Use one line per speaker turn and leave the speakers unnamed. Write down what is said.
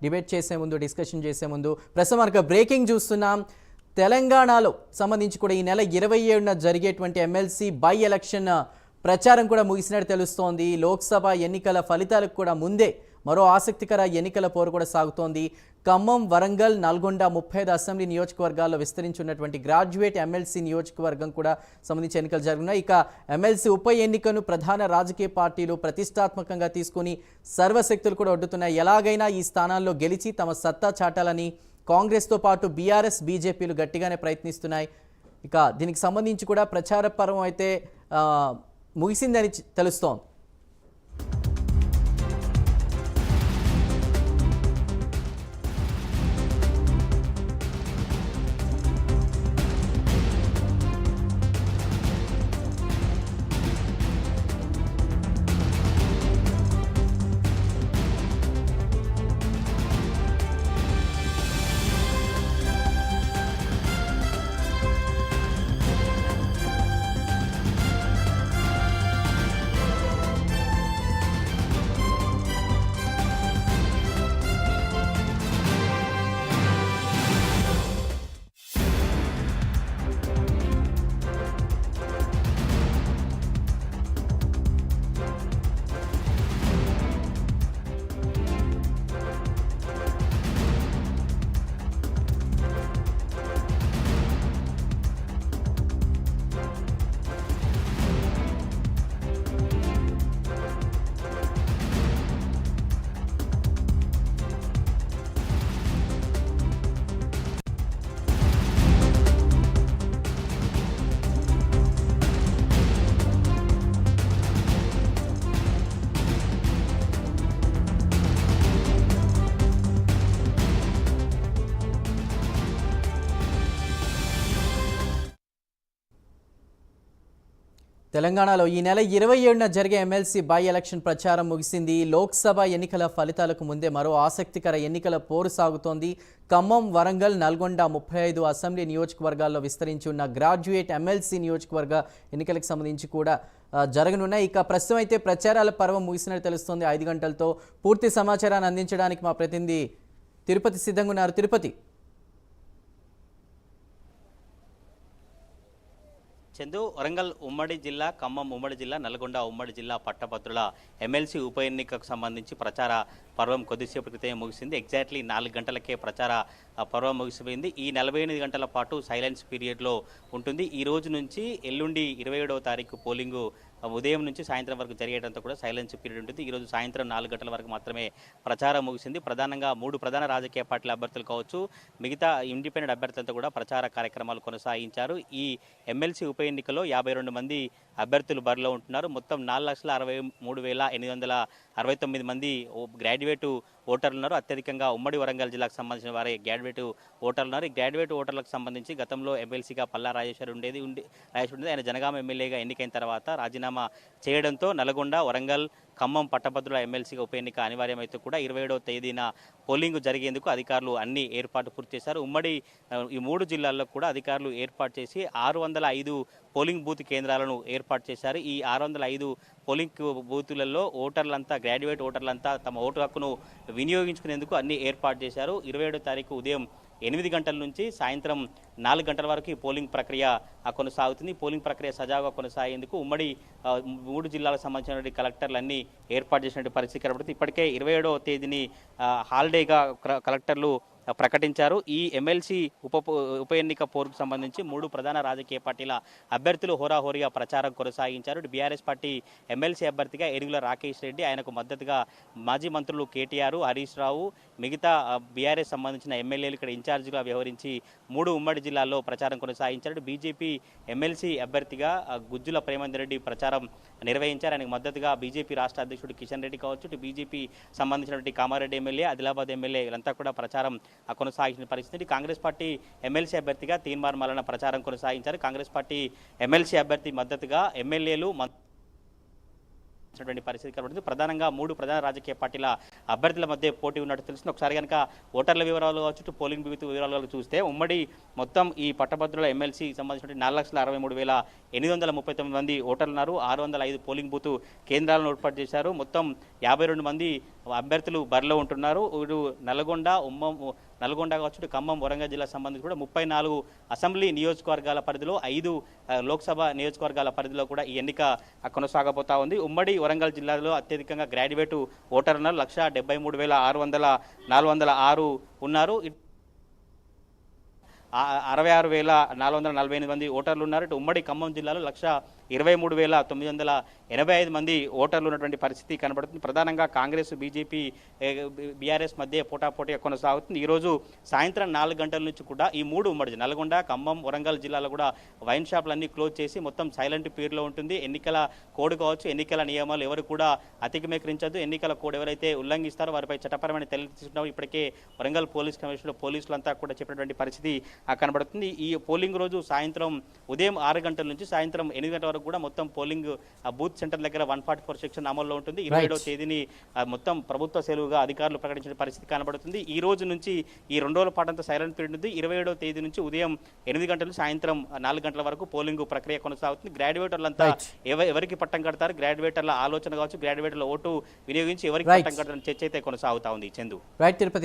Debate చేసే ముందు discussion చేసే ముందు ప్రస్తుతం మనకు బ్రేకింగ్ చూస్తున్నాం. తెలంగాణలో సంబంధించి కూడా ఈ నెల 27న జరిగేటువంటి ఎమ్మెల్సీ బై ఎలక్షన్ ప్రచారం కూడా ముగిసినట్టు తెలుస్తోంది. లోక్సభ ఎన్నికల ఫలితాలకు కూడా ముందే మరో ఆసక్తికర ఎన్నికల పోరు కూడా సాగుతోంది. ఖమ్మం, వరంగల్, నల్గొండ 35 అసెంబ్లీ నియోజకవర్గాల్లో విస్తరించున్నటువంటి గ్రాడ్యుయేట్ ఎమ్మెల్సీ నియోజకవర్గం కూడా సంబంధించి ఎన్నికలు జరుగుతున్నాయి. ఇక ఎమ్మెల్సీ ఉప ఎన్నికను ప్రధాన రాజకీయ పార్టీలు ప్రతిష్టాత్మకంగా తీసుకుని సర్వశక్తులు కూడా ఒడ్డుతున్నాయి. ఎలాగైనా ఈ స్థానాల్లో గెలిచి తమ సత్తా చాటాలని కాంగ్రెస్తో పాటు బీఆర్ఎస్, బీజేపీలు గట్టిగానే ప్రయత్నిస్తున్నాయి. ఇక దీనికి సంబంధించి కూడా ప్రచార పర్వం అయితే ముగిసిందని తెలుస్తోంది. తెలంగాణలో ఈ నెల 27న జరిగే ఎమ్మెల్సీ బై ఎలక్షన్ ప్రచారం ముగిసింది. లోక్సభ ఎన్నికల ఫలితాలకు ముందే మరో ఆసక్తికర ఎన్నికల పోరు సాగుతోంది. ఖమ్మం, వరంగల్, నల్గొండ 35 అసెంబ్లీ నియోజకవర్గాల్లో విస్తరించి ఉన్న గ్రాడ్యుయేట్ ఎమ్మెల్సీ నియోజకవర్గ ఎన్నికలకు సంబంధించి కూడా జరగనున్నాయి. ఇక ప్రస్తుతం అయితే ప్రచారాల పర్వం ముగిసినట్టు తెలుస్తోంది. 5 గంటలతో పూర్తి సమాచారాన్ని అందించడానికి మా ప్రతినిధి తిరుపతి సిద్ధంగా ఉన్నారు. తిరుపతి,
చందు, వరంగల్ ఉమ్మడి జిల్లా, ఖమ్మం ఉమ్మడి జిల్లా, నల్గొండ ఉమ్మడి జిల్లా పట్టభద్రుల ఎమ్మెల్సీ ఉప ఎన్నికకు సంబంధించి ప్రచార పర్వం కొద్దిసేపటి క్రితమే ముగిసింది. ఎగ్జాక్ట్లీ 4 గంటలకే ప్రచార పర్వం ముగిసిపోయింది. ఈ 48 గంటల పాటు సైలెన్స్ పీరియడ్లో ఉంటుంది. ఈ రోజు నుంచి ఎల్లుండి 27వ తారీఖు పోలింగు ఉదయం నుంచి సాయంత్రం వరకు జరిగేటంతా కూడా సైలెన్స్ పీరియడ్ ఉంటుంది. ఈరోజు సాయంత్రం 4 గంటల వరకు మాత్రమే ప్రచారం ముగిసింది. ప్రధానంగా 3 ప్రధాన రాజకీయ పార్టీల అభ్యర్థులు కావచ్చు, మిగతా ఇండిపెండెంట్ అభ్యర్థులతో కూడా ప్రచార కార్యక్రమాలు కొనసాగించారు. ఈ ఎమ్మెల్సీ ఉప ఎన్నికలో 52 మంది అభ్యర్థులు బరిలో ఉంటున్నారు. మొత్తం 4,63,869 మంది గ్రాడ్యుయేట్ ఓటర్లు ఉన్నారు. అత్యధికంగా ఉమ్మడి వరంగల్ జిల్లాకు సంబంధించిన వారే గ్రాడ్యుయేట్ ఓటర్లు ఉన్నారు. ఈ గ్రాడ్యుయేట్ ఓటర్లకు సంబంధించి గతంలో ఎమ్మెల్సీగా పల్లా రాజేశ్వర్ ఉండేది. ఆయన జనగామ ఎమ్మెల్యేగా ఎన్నికైన తర్వాత రాజీనామా చేయడంతో నల్గొండ, వరంగల్, ఖమ్మం పట్టభద్రుల ఎమ్మెల్సీగా ఉప ఎన్నిక అనివార్యమైతే కూడా 27వ తేదీన పోలింగ్ జరిగేందుకు అధికారులు అన్ని ఏర్పాటు పూర్తి చేశారు. ఉమ్మడి ఈ 3 జిల్లాల్లో కూడా అధికారులు ఏర్పాటు చేసి 605 పోలింగ్ బూత్ కేంద్రాలను ఏర్పాటు చేశారు. ఈ 605 పోలింగ్ బూతులలో ఓటర్లంతా, గ్రాడ్యుయేట్ ఓటర్లంతా తమ ఓటు హక్కును వినియోగించుకునేందుకు అన్ని ఏర్పాటు చేశారు. 27వ తారీఖు ఉదయం 8 గంటల నుంచి సాయంత్రం 4 గంటల వరకు ఈ పోలింగ్ ప్రక్రియ కొనసాగుతుంది. పోలింగ్ ప్రక్రియ సజావుగా కొనసాగేందుకు ఉమ్మడి 3 జిల్లాలకు సంబంధించిన కలెక్టర్లు అన్ని ఏర్పాటు చేసినటువంటి పరిస్థితి కనబడుతుంది. ఇప్పటికే 27వ తేదీని హాలిడేగా కలెక్టర్లు ప్రకటించారు. ఈ ఎమ్మెల్సీ ఉప ఎన్నిక పోరుకు సంబంధించి 3 ప్రధాన రాజకీయ పార్టీల అభ్యర్థులు హోరాహోరీగా ప్రచారం కొనసాగించారు. బీఆర్ఎస్ పార్టీ ఎమ్మెల్సీ అభ్యర్థిగా ఏనుగుల రాకేష్ రెడ్డి, ఆయనకు మద్దతుగా మాజీ మంత్రులు కేటీఆర్, హరీష్ రావు, మిగతా బీఆర్ఎస్ సంబంధించిన ఎమ్మెల్యేలు ఇక్కడ ఇన్ఛార్జిగా వ్యవహరించి 3 ఉమ్మడి జిల్లాల్లో ప్రచారం కొనసాగించారు. బీజేపీ ఎమ్మెల్సీ అభ్యర్థిగా గుజ్జుల ప్రేమేందర్ రెడ్డి ప్రచారం నిర్వహించారు. ఆయనకు మద్దతుగా బీజేపీ రాష్ట్ర అధ్యక్షుడు కిషన్ రెడ్డి కావచ్చు, ఇటు బీజేపీ సంబంధించినటువంటి కామారెడ్డి ఎమ్మెల్యే, ఆదిలాబాద్ ఎమ్మెల్యే వీళ్ళంతా కూడా ప్రచారం కొనసాగించిన పరిస్థితి. కాంగ్రెస్ పార్టీ ఎమ్మెల్సీ అభ్యర్థిగా తీన్మార్ మల్లన్న ప్రచారం కొనసాగించారు. కాంగ్రెస్ పార్టీ ఎమ్మెల్సీ అభ్యర్థి మద్దతుగా ఎమ్మెల్యేలు పరిస్థితి కనబడుతుంది. ప్రధానంగా 3 ప్రధాన రాజకీయ పార్టీల అభ్యర్థుల మధ్య పోటీ ఉన్నట్టు తెలుస్తుంది. ఒకసారి కనుక ఓటర్ల వివరాలు కావచ్చు, పోలింగ్ బూత్ వివరాలు చూస్తే ఉమ్మడి మొత్తం ఈ పట్టభద్రుల ఎమ్మెల్సీ సంబంధించిన 4,63,839 మంది ఓటర్లు ఉన్నారు. 605 పోలింగ్ బూత్ కేంద్రాలను ఏర్పాటు చేశారు. మొత్తం 52 మంది అభ్యర్థులు బరిలో ఉంటున్నారు. వీరు నల్గొండ కావచ్చు, ఖమ్మం, వరంగల్ జిల్లా సంబంధించి కూడా 34 అసెంబ్లీ నియోజకవర్గాల పరిధిలో 5 లోక్సభ నియోజకవర్గాల పరిధిలో కూడా ఈ ఎన్నిక కొనసాగబోతా ఉంది. ఉమ్మడి వరంగల్ జిల్లాలో అత్యధికంగా గ్రాడ్యుయేట్ ఓటర్ ఉన్నారు. 1,73,406 ఉన్నారు. 66,448 మంది ఓటర్లు ఉన్నారు. ఇటు ఉమ్మడి ఖమ్మం జిల్లాలో 1,23,985 మంది ఓటర్లు ఉన్నటువంటి పరిస్థితి కనబడుతుంది. ప్రధానంగా కాంగ్రెస్, బీజేపీ, బీఆర్ఎస్ మధ్య పోటాపోటీగా కొనసాగుతుంది. ఈరోజు సాయంత్రం 4 గంటల నుంచి కూడా ఈ 3 ఉమ్మడి నల్గొండ, ఖమ్మం, వరంగల్ జిల్లాలో కూడా వైన్ షాపులన్నీ క్లోజ్ చేసి మొత్తం సైలెంట్ పీరియడ్లో ఉంటుంది. ఎన్నికల కోడ్ కావచ్చు, ఎన్నికల నియమాలు ఎవరు కూడా అతిక్రమించద్దు. ఎన్నికల కోడ్ ఎవరైతే ఉల్లంఘిస్తారో వారిపై చట్టపరమైన చర్యలు తీసుకుంటామో ఇప్పటికే వరంగల్ పోలీస్ కమిషనర్ పోలీసులంతా కూడా చెప్పినటువంటి పరిస్థితి కనబడుతుంది. ఈ పోలింగ్ రోజు ఉదయం 6 గంటల నుంచి సాయంత్రం 8 గంటల వరకు కూడా మొత్తం పోలింగ్ బూత్ సెంటర్ దగ్గర 144 సెక్షన్ అమల్లో ఉంటుంది. 27వ తేదీని మొత్తం ప్రభుత్వ సెలవుగా అధికారులు ప్రకటించిన పరిస్థితి కనబడుతుంది. ఈ రోజు నుంచి ఈ 2 రోజుల పాటంతా సైలెంట్ పీరియడ్ ఉంది. 27వ తేదీ నుంచి ఉదయం 8 గంటల సాయంత్రం 4 గంటల వరకు పోలింగ్ ప్రక్రియ కొనసాగుతుంది. గ్రాడ్యుయేటర్లంతా ఎవరికి పట్టం కడతారు, గ్రాడ్యుయేటర్ల ఆలోచన కావచ్చు, గ్రాడ్యుయేటర్ల ఓటు వినియోగించి ఎవరికి పట్టం కడతారని చర్చ అయితే కొనసాగుతా ఉంది. చందు.
రైట్ తిరుపతి.